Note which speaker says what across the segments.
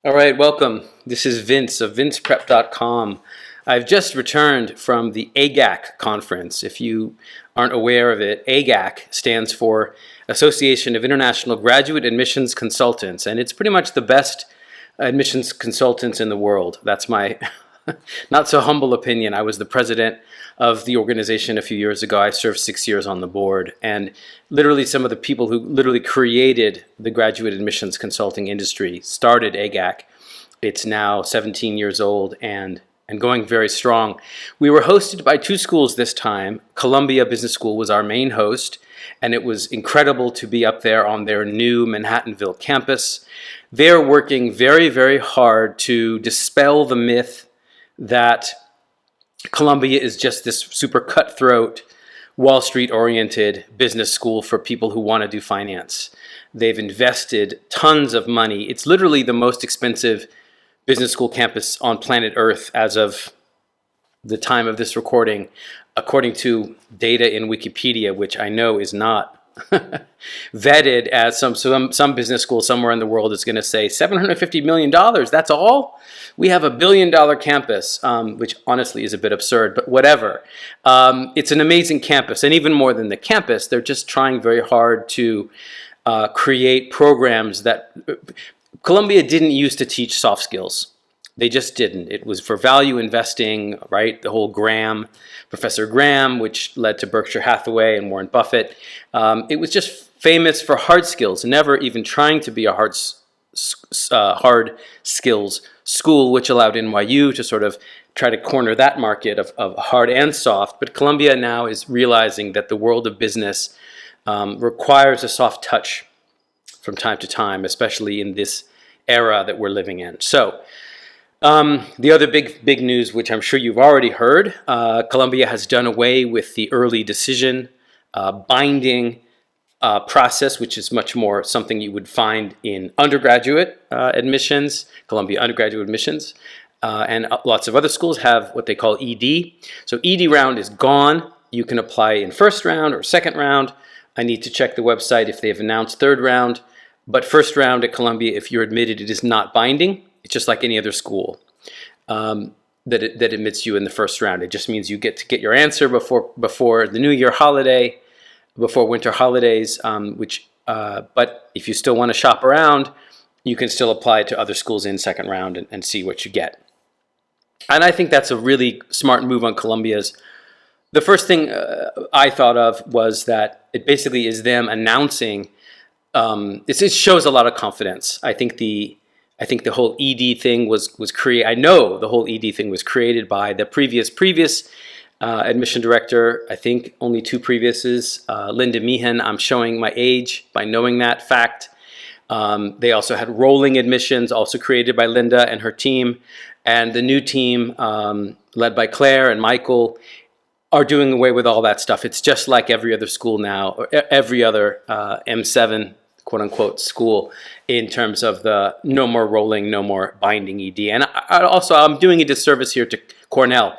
Speaker 1: All right, welcome. This is Vince of vinceprep.com. I've just returned from the AGAC conference. If you aren't aware of it, AGAC stands for Association of International Graduate Admissions Consultants, and it's pretty much the best admissions consultants in the world. That's my not so humble opinion. I was the president of the organization a few years ago. I served 6 years on the board, and literally some of the people who literally created the graduate admissions consulting industry started AGAC. It's now 17 years old and going very strong. We were hosted by two schools this time. Columbia Business School was our main host, and it was incredible to be up there on their new Manhattanville campus. They're working very, very hard to dispel the myth that Columbia is just this super cutthroat, Wall Street-oriented business school for people who want to do finance. They've invested tons of money. It's literally the most expensive business school campus on planet Earth as of the time of this recording, according to data in Wikipedia, which I know is not vetted, as some business school somewhere in the world is going to say $750 million, that's all? We have $1 billion campus, which honestly is a bit absurd, but whatever. It's an amazing campus, and even more than the campus, they're just trying very hard to create programs that Columbia didn't used to teach soft skills. They just didn't. It was for value investing, right? The whole Professor Graham, which led to Berkshire Hathaway and Warren Buffett. It was just famous for hard skills, never even trying to be a hard skills school, which allowed NYU to sort of try to corner that market of hard and soft. But Columbia now is realizing that the world of business requires a soft touch from time to time, especially in this era that we're living in. So the other big news, which I'm sure you've already heard, Columbia has done away with the early decision binding process, which is much more something you would find in undergraduate admissions, Columbia undergraduate admissions, and lots of other schools have what they call ED. So ED round is gone. You can apply in first round or second round. I need to check the website if they've announced third round. But first round at Columbia, if you're admitted, it is not binding. It's just like any other school that admits you in the first round. It just means you get to get your answer before the New Year holiday, before winter holidays. But if you still want to shop around, you can still apply to other schools in second round and see what you get. And I think that's a really smart move on Columbia's. The first thing I thought of was that it basically is them announcing. It shows a lot of confidence. I think the whole ED thing was created. I know the whole ED thing was created by the previous admission director. I think only two previous's, Linda Meehan. I'm showing my age by knowing that fact. They also had rolling admissions, also created by Linda and her team. And the new team, led by Claire and Michael, are doing away with all that stuff. It's just like every other school now, or every other M7 quote-unquote school, in terms of the no more rolling, no more binding ED. And I'm doing a disservice here to Cornell.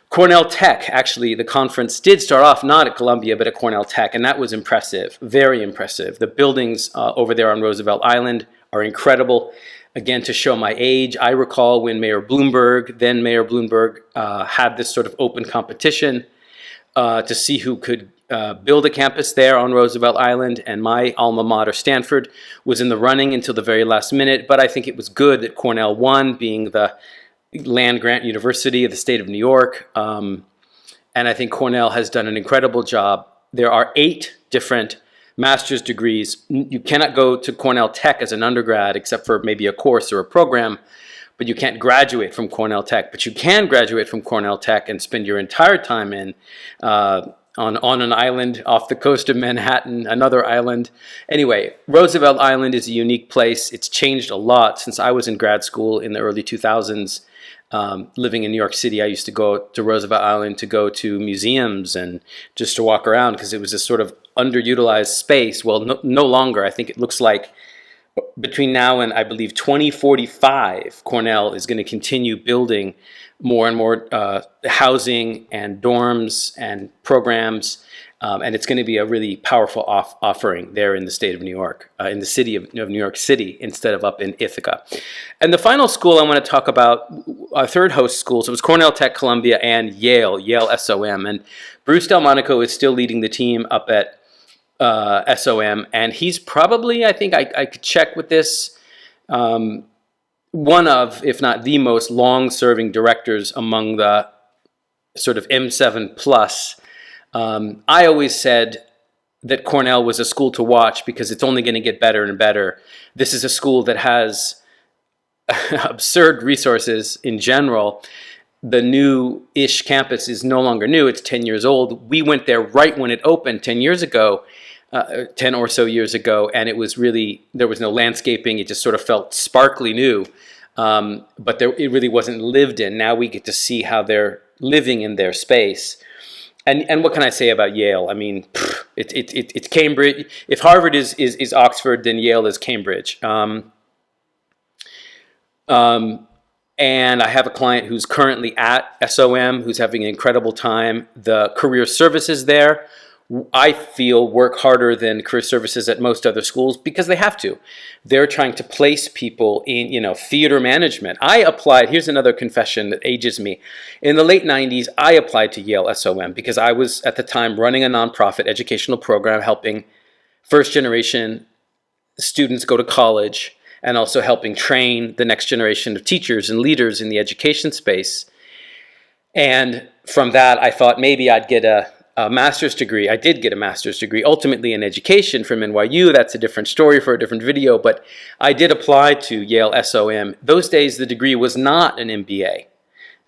Speaker 1: Cornell Tech, actually, the conference did start off not at Columbia, but at Cornell Tech, and that was impressive, very impressive. The buildings over there on Roosevelt Island are incredible. Again, to show my age, I recall when then Mayor Bloomberg, had this sort of open competition to see who could build a campus there on Roosevelt Island, and my alma mater, Stanford, was in the running until the very last minute. But I think it was good that Cornell won, being the land-grant university of the state of New York. And I think Cornell has done an incredible job. There are 8 different master's degrees. You cannot go to Cornell Tech as an undergrad except for maybe a course or a program, but you can't graduate from Cornell Tech. But you can graduate from Cornell Tech and spend your entire time on an island off the coast of Manhattan, another island. Anyway, Roosevelt Island is a unique place. It's changed a lot since I was in grad school in the early 2000s. Living in New York City, I used to go to Roosevelt Island to go to museums and just to walk around because it was this sort of underutilized space. Well, no longer. I think it looks like between now and I believe 2045, Cornell is going to continue building more and more housing and dorms and programs And it's going to be a really powerful offering there in the state of New York, in the city of New York City, instead of up in Ithaca. And the final school I want to talk about, our third host schools, it was Cornell Tech, Columbia, and Yale SOM. And Bruce Delmonico is still leading the team up at SOM, and he's probably, I think I could check with this, one of, if not the most long-serving directors among the sort of M7 plus. I always said that Cornell was a school to watch because it's only going to get better and better. This is a school that has absurd resources in general. The new-ish campus is no longer new. It's 10 years old. We went there right when it opened 10 years ago, 10 or so years ago, and it was really, there was no landscaping. It just sort of felt sparkly new, but it really wasn't lived in. Now we get to see how they're living in their space. And what can I say about Yale? I mean, it's Cambridge. If Harvard is Oxford, then Yale is Cambridge. And I have a client who's currently at SOM, who's having an incredible time. The career services there, I feel, work harder than career services at most other schools because they have to. They're trying to place people in, theater management. I applied, here's another confession that ages me. In the late 90s, I applied to Yale SOM because I was, at the time, running a nonprofit educational program helping first-generation students go to college and also helping train the next generation of teachers and leaders in the education space. And from that, I thought maybe I'd get a master's degree. I did get a master's degree, ultimately in education from NYU. That's a different story for a different video, but I did apply to Yale SOM. Those days, the degree was not an MBA.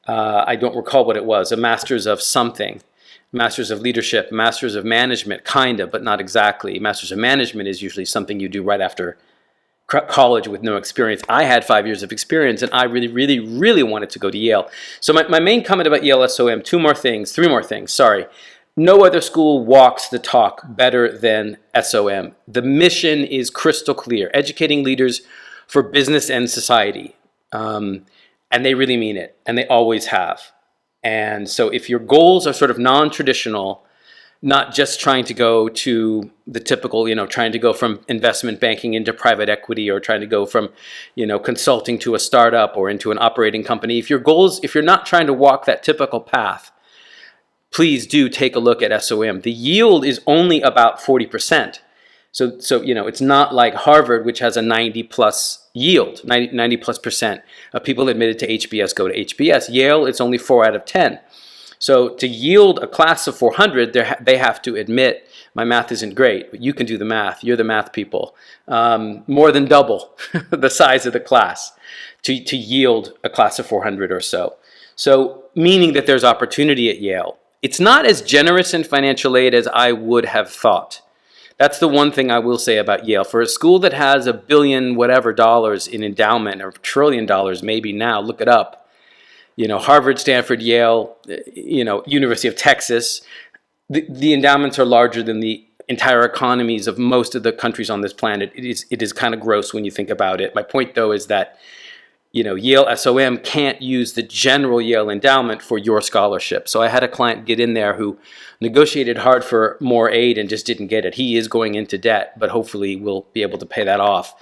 Speaker 1: I don't recall what it was, a master's of something. Master's of leadership, master's of management, kind of, but not exactly. Master's of management is usually something you do right after college with no experience. I had 5 years of experience, and I really, really, really wanted to go to Yale. So my main comment about Yale SOM, three more things, sorry. No other school walks the talk better than SOM. The mission is crystal clear, educating leaders for business and society. And they really mean it, and they always have. And so if your goals are sort of non-traditional, not just trying to go to the typical, trying to go from investment banking into private equity, or trying to go from, consulting to a startup or into an operating company. If you're not trying to walk that typical path, please do take a look at SOM. The yield is only about 40%. So it's not like Harvard, which has a 90+ yield, 90+% of people admitted to HBS go to HBS. Yale, it's only 4 out of 10. So to yield a class of 400, they have to admit, my math isn't great, but you can do the math. You're the math people. More than double the size of the class to yield a class of 400 or so. So meaning that there's opportunity at Yale. It's not as generous in financial aid as I would have thought. That's the one thing I will say about Yale. For a school that has $1 billion whatever dollars in endowment, or $1 trillion maybe now, look it up. Harvard, Stanford, Yale, University of Texas, the endowments are larger than the entire economies of most of the countries on this planet. It is kind of gross when you think about it. My point, though, is that Yale SOM can't use the general Yale endowment for your scholarship. So I had a client get in there who negotiated hard for more aid and just didn't get it. He is going into debt, but hopefully we'll be able to pay that off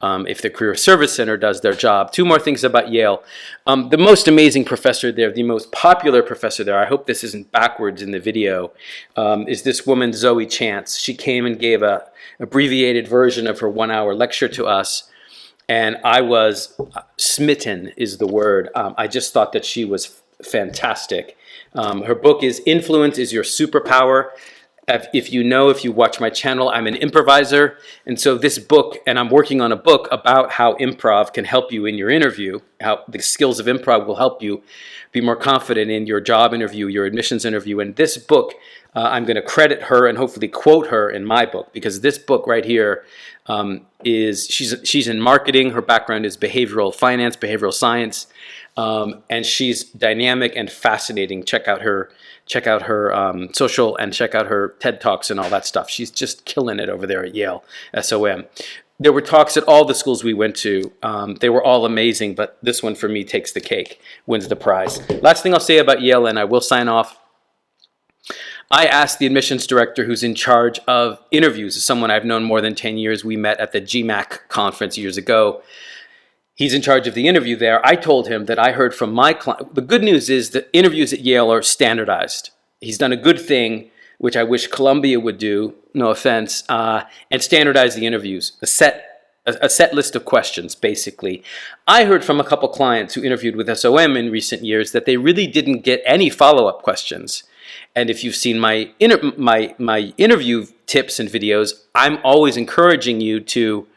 Speaker 1: if the Career Service Center does their job. Two more things about Yale. The most amazing professor there, the most popular professor there, I hope this isn't backwards in the video, is this woman, Zoe Chance. She came and gave an abbreviated version of her 1-hour lecture to us. And I was smitten, is the word. I just thought that she was fantastic. Her book is Influence is Your Superpower. If you watch my channel, I'm an improviser. And so this book, and I'm working on a book about how improv can help you in your interview, how the skills of improv will help you be more confident in your job interview, your admissions interview. And this book, I'm going to credit her and hopefully quote her in my book, because this book right here she's in marketing. Her background is behavioral finance, behavioral science, and she's dynamic and fascinating. Check out her social, and check out her TED Talks and all that stuff. She's just killing it over there at Yale SOM. There were talks at all the schools we went to. They were all amazing, but this one for me takes the cake, wins the prize. Last thing I'll say about Yale, and I will sign off. I asked the admissions director who's in charge of interviews, someone I've known more than 10 years. We met at the GMAC conference years ago. He's in charge of the interview there. I told him that I heard from my client. The good news is that interviews at Yale are standardized. He's done a good thing, which I wish Columbia would do, no offense, and standardize the interviews, a set list of questions, basically. I heard from a couple clients who interviewed with SOM in recent years that they really didn't get any follow-up questions. And if you've seen my interview tips and videos, I'm always encouraging you to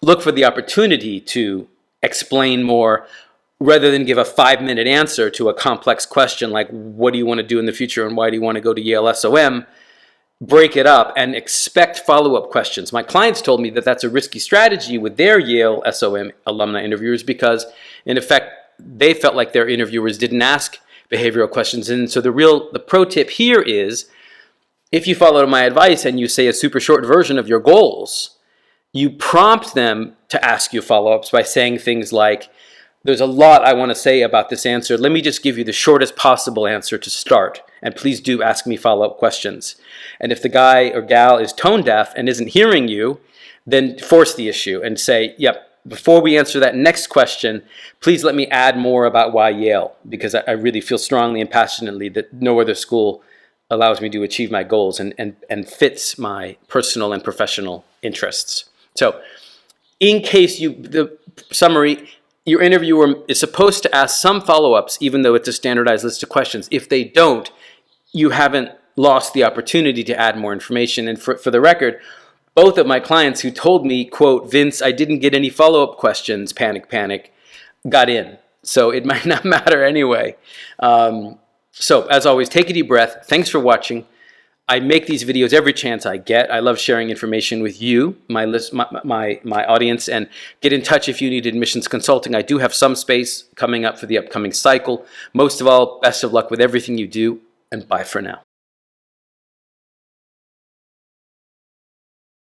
Speaker 1: look for the opportunity to explain more rather than give a 5-minute answer to a complex question like, what do you want to do in the future and why do you want to go to Yale SOM? Break it up and expect follow-up questions. My clients told me that that's a risky strategy with their Yale SOM alumni interviewers because, in effect, they felt like their interviewers didn't ask behavioral questions. And so the pro tip here is, if you follow my advice and you say a super short version of your goals, you prompt them to ask you follow-ups by saying things like, there's a lot I want to say about this answer. Let me just give you the shortest possible answer to start. And please do ask me follow-up questions. And if the guy or gal is tone deaf and isn't hearing you, then force the issue and say, yep, before we answer that next question, please let me add more about why Yale, because I really feel strongly and passionately that no other school allows me to achieve my goals and fits my personal and professional interests. So in case the summary, your interviewer is supposed to ask some follow-ups, even though it's a standardized list of questions. If they don't, you haven't lost the opportunity to add more information. And for the record, both of my clients who told me, quote, Vince, I didn't get any follow-up questions, panic, panic, got in. So it might not matter anyway. So as always, take a deep breath. Thanks for watching. I make these videos every chance I get. I love sharing information with you, my audience, and get in touch if you need admissions consulting. I do have some space coming up for the upcoming cycle. Most of all, best of luck with everything you do, and bye for now.